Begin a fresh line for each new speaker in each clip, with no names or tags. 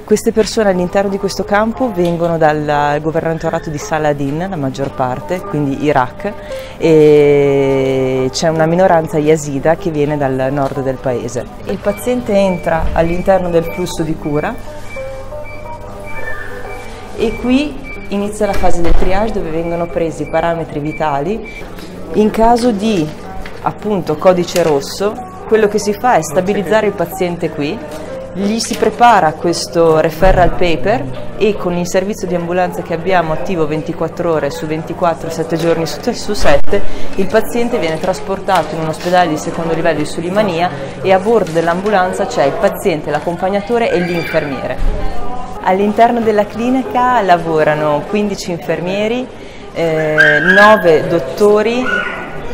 Queste persone all'interno di questo campo vengono dal governatorato di Saladin, la maggior parte, quindi Iraq, e c'è una minoranza yazida che viene dal nord del paese. Il paziente entra all'interno del flusso di cura e qui inizia la fase del triage, dove vengono presi i parametri vitali. In caso di appunto codice rosso, quello che si fa è stabilizzare il paziente qui, gli si prepara questo referral paper e con il servizio di ambulanza che abbiamo attivo 24 ore su 24, 7 giorni su 7, il paziente viene trasportato in un ospedale di secondo livello di Sulimania e a bordo dell'ambulanza c'è il paziente, l'accompagnatore e l'infermiere. All'interno della clinica lavorano 15 infermieri, 9 dottori,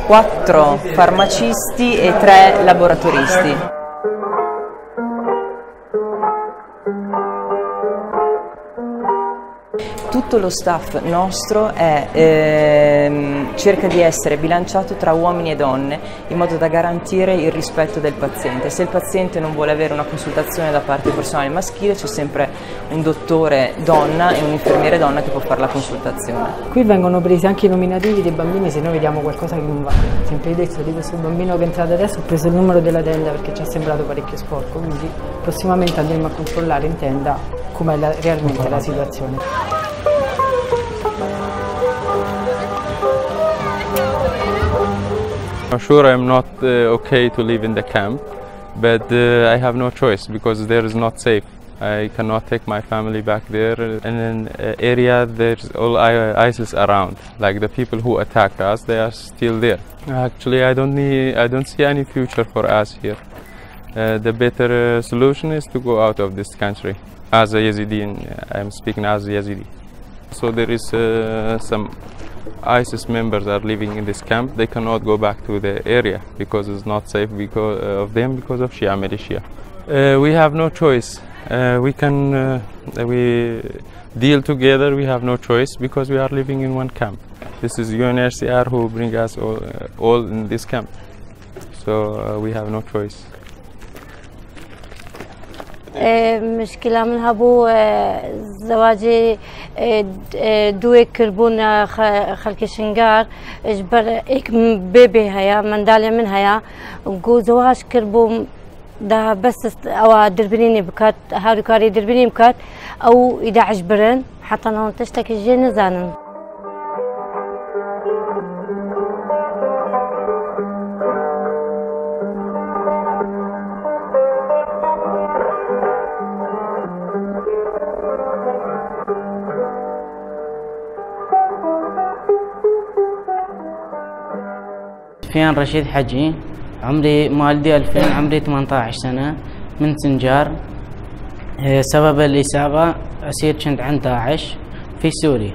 4 farmacisti e 3 laboratoristi. Tutto lo staff nostro cerca di essere bilanciato tra uomini e donne in modo da garantire il rispetto del paziente. Se il paziente non vuole avere una consultazione da parte del personale maschile, c'è sempre un dottore donna e un infermiere donna che può fare la consultazione.
Qui vengono presi anche i nominativi dei bambini se noi vediamo qualcosa che non va. Sempre detto di questo bambino che è entrato adesso, ho preso il numero della tenda perché ci è sembrato parecchio sporco, quindi prossimamente andremo a controllare in tenda com'è realmente la situazione.
Sure, I'm not okay to live in the camp, but I have no choice because there is not safe. I cannot take my family back there. In an area there's all ISIS around, like the people who attacked us, they are still there. Actually, I don't see any future for us here. The better solution is to go out of this country. As a Yazidi, I'm speaking as a Yazidi. So there is some ISIS members are living in this camp. They cannot go back to the area because it's not safe because of them, because of Shia militia. We have no choice. We deal together. We have no choice because we are living in one camp. This is UNHCR who bring us all in this camp. So we have no choice.
مشكلة منها بو زواجي دوي كربون خلق شنقار اجبر ايك بيبي هيا مندالي من هيا وقو زواج كربون ده بس او دربنيني بكات هارو كاري دربنيني بكات او اذا عجبرن حتى نون تشتكي جي نزانن.
فيان رشيد حجي، عمري والدي 2000، عمري 18 سنة، من سنجار. سبب الإصابة أسير كنت عند داعش في سوريا.